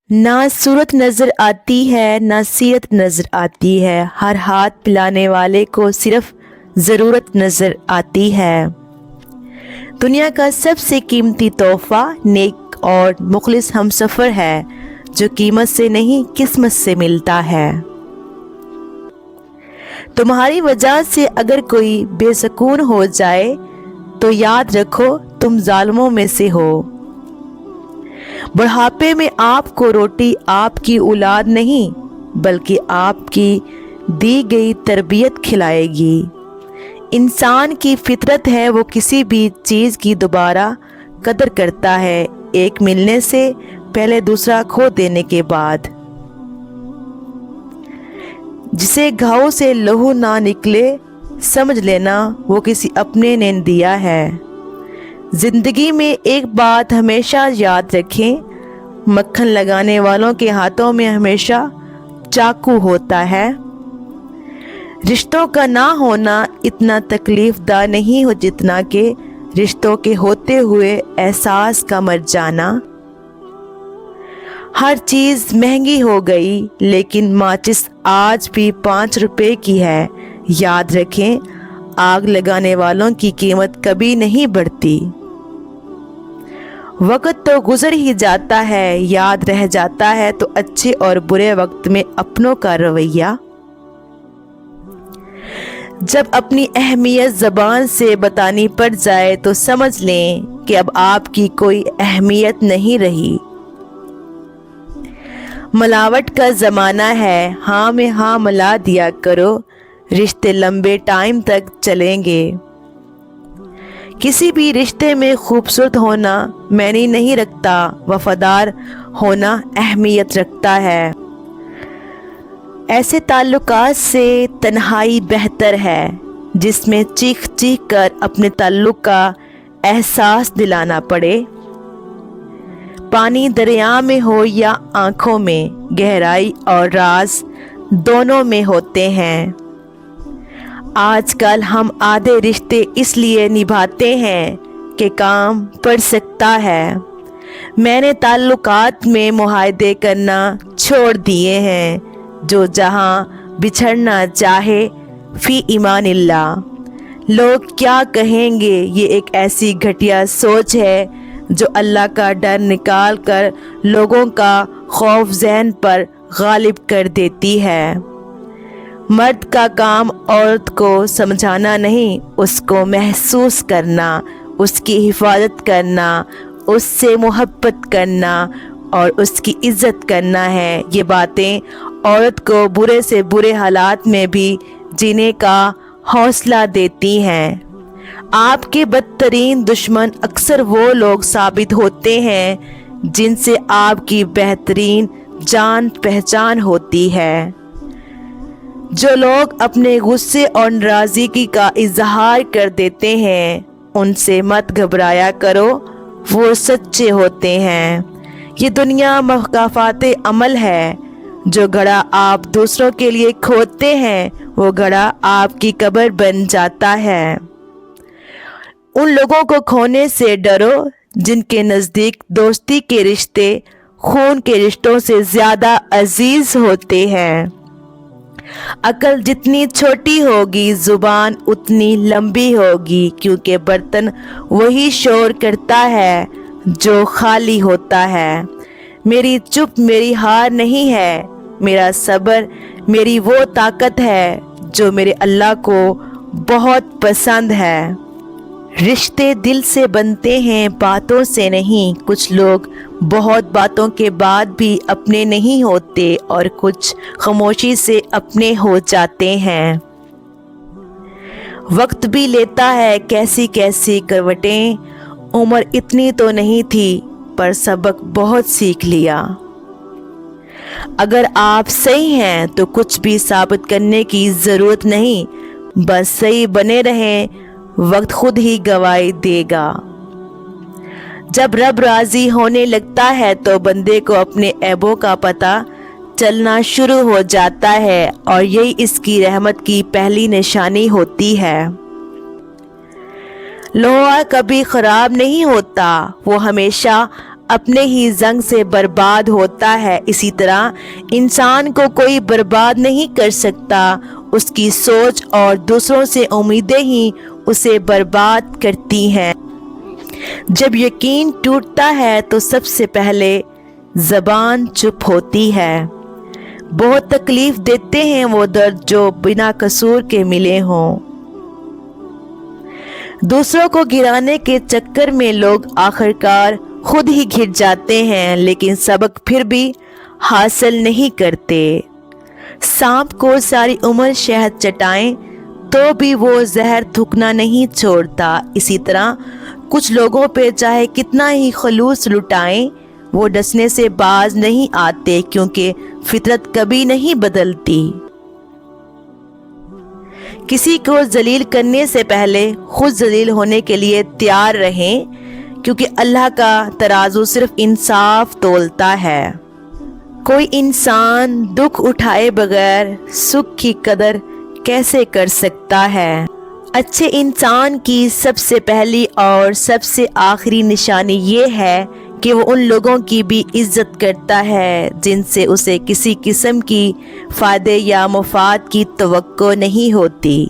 نہ صورت نظر آتی ہے نہ سیرت نظر آتی ہے، ہر ہاتھ پلانے والے کو صرف ضرورت نظر آتی ہے۔ دنیا کا سب سے قیمتی تحفہ نیک اور مخلص ہمسفر ہے، جو قیمت سے نہیں قسمت سے ملتا ہے۔ تمہاری وجہ سے اگر کوئی بے سکون ہو جائے تو یاد رکھو تم ظالموں میں سے ہو۔ بڑھاپے میں آپ کو روٹی آپ کی اولاد نہیں بلکہ آپ کی دی گئی تربیت کھلائے گی۔ انسان کی فطرت ہے وہ کسی بھی چیز کی دوبارہ قدر کرتا ہے، ایک ملنے سے پہلے دوسرا کھو دینے کے بعد۔ جسے گھاؤ سے لہو نہ نکلے سمجھ لینا وہ کسی اپنے نے دیا ہے۔ زندگی میں ایک بات ہمیشہ یاد رکھیں، مکھن لگانے والوں کے ہاتھوں میں ہمیشہ چاقو ہوتا ہے۔ رشتوں کا نہ ہونا اتنا تکلیف دہ نہیں ہو جتنا کہ رشتوں کے ہوتے ہوئے احساس کا مر جانا۔ ہر چیز مہنگی ہو گئی لیکن ماچس آج بھی 5 روپے کی ہے۔ یاد رکھیں آگ لگانے والوں کی قیمت کبھی نہیں بڑھتی۔ وقت تو گزر ہی جاتا ہے، یاد رہ جاتا ہے تو اچھے اور برے وقت میں اپنوں کا رویہ۔ جب اپنی اہمیت زبان سے بتانی پڑ جائے تو سمجھ لیں کہ اب آپ کی کوئی اہمیت نہیں رہی۔ ملاوٹ کا زمانہ ہے، ہاں میں ہاں ملا دیا کرو، رشتے لمبے ٹائم تک چلیں گے۔ کسی بھی رشتے میں خوبصورت ہونا معنی نہیں رکھتا، وفادار ہونا اہمیت رکھتا ہے۔ ایسے تعلقات سے تنہائی بہتر ہے جس میں چیخ چیخ کر اپنے تعلق کا احساس دلانا پڑے۔ پانی دریا میں ہو یا آنکھوں میں، گہرائی اور راز دونوں میں ہوتے ہیں۔ آج کل ہم آدھے رشتے اس لیے نبھاتے ہیں کہ کام پڑ سکتا ہے۔ میں نے تعلقات میں معاہدے کرنا چھوڑ دیے ہیں، جو جہاں بچھڑنا چاہے فی امان اللہ۔ لوگ کیا کہیں گے یہ ایک ایسی گھٹیا سوچ ہے جو اللہ کا ڈر نکال کر لوگوں کا خوف ذہن پر غالب کر دیتی ہے۔ مرد کا کام عورت کو سمجھانا نہیں، اس کو محسوس کرنا، اس کی حفاظت کرنا، اس سے محبت کرنا اور اس کی عزت کرنا ہے۔ یہ باتیں عورت کو برے سے برے حالات میں بھی جینے کا حوصلہ دیتی ہیں۔ آپ کے بدترین دشمن اکثر وہ لوگ ثابت ہوتے ہیں جن سے آپ کی بہترین جان پہچان ہوتی ہے۔ جو لوگ اپنے غصے اور ناراضگی کا اظہار کر دیتے ہیں ان سے مت گھبرایا کرو، وہ سچے ہوتے ہیں۔ یہ دنیا مکافات عمل ہے، جو گھڑا آپ دوسروں کے لیے کھودتے ہیں وہ گھڑا آپ کی قبر بن جاتا ہے۔ ان لوگوں کو کھونے سے ڈرو جن کے نزدیک دوستی کے رشتے خون کے رشتوں سے زیادہ عزیز ہوتے ہیں۔ عقل جتنی چھوٹی ہوگی زبان اتنی لمبی ہوگی، کیونکہ برتن وہی شور کرتا ہے جو خالی ہوتا ہے۔ میری چپ میری ہار نہیں ہے، میرا صبر میری وہ طاقت ہے جو میرے اللہ کو بہت پسند ہے۔ رشتے دل سے بنتے ہیں باتوں سے نہیں۔ کچھ لوگ بہت باتوں کے بعد بھی اپنے نہیں ہوتے اور کچھ خاموشی سے اپنے ہو جاتے ہیں۔ وقت بھی لیتا ہے کیسی کیسی کروٹیں، عمر اتنی تو نہیں تھی پر سبق بہت سیکھ لیا۔ اگر آپ صحیح ہیں تو کچھ بھی ثابت کرنے کی ضرورت نہیں، بس صحیح بنے رہیں، وقت خود ہی گواہی دے گا۔ جب رب راضی ہونے لگتا ہے تو بندے کو اپنے عیبوں کا پتہ چلنا شروع ہو جاتا ہے اور یہی اس کی رحمت کی پہلی نشانی ہوتی ہے۔ لوہا کبھی خراب نہیں ہوتا، وہ ہمیشہ اپنے ہی زنگ سے برباد ہوتا ہے، اسی طرح انسان کو کوئی برباد نہیں کر سکتا، اس کی سوچ اور دوسروں سے امیدیں ہی اسے برباد کرتی ہیں۔ جب یقین ٹوٹتا ہے تو سب سے پہلے زبان چپ ہوتی ہے۔ بہت تکلیف دیتے ہیں وہ درد جو بنا قصور کے ملے ہوں۔ دوسروں کو گرانے کے چکر میں لوگ آخرکار خود ہی گر جاتے ہیں، لیکن سبق پھر بھی حاصل نہیں کرتے۔ سانپ کو ساری عمر شہد چٹائیں تو بھی وہ زہر تھوکنا نہیں چھوڑتا، اسی طرح کچھ لوگوں پہ چاہے کتنا ہی خلوص لٹائیں وہ ڈسنے سے باز نہیں آتے، کیونکہ فطرت کبھی نہیں بدلتی۔ کسی کو ذلیل کرنے سے پہلے خود ذلیل ہونے کے لیے تیار رہیں، کیونکہ اللہ کا ترازو صرف انصاف تولتا ہے۔ کوئی انسان دکھ اٹھائے بغیر سکھ کی قدر کیسے کر سکتا ہے؟ اچھے انسان کی سب سے پہلی اور سب سے آخری نشانی یہ ہے کہ وہ ان لوگوں کی بھی عزت کرتا ہے جن سے اسے کسی قسم کی فائدے یا مفاد کی توقع نہیں ہوتی۔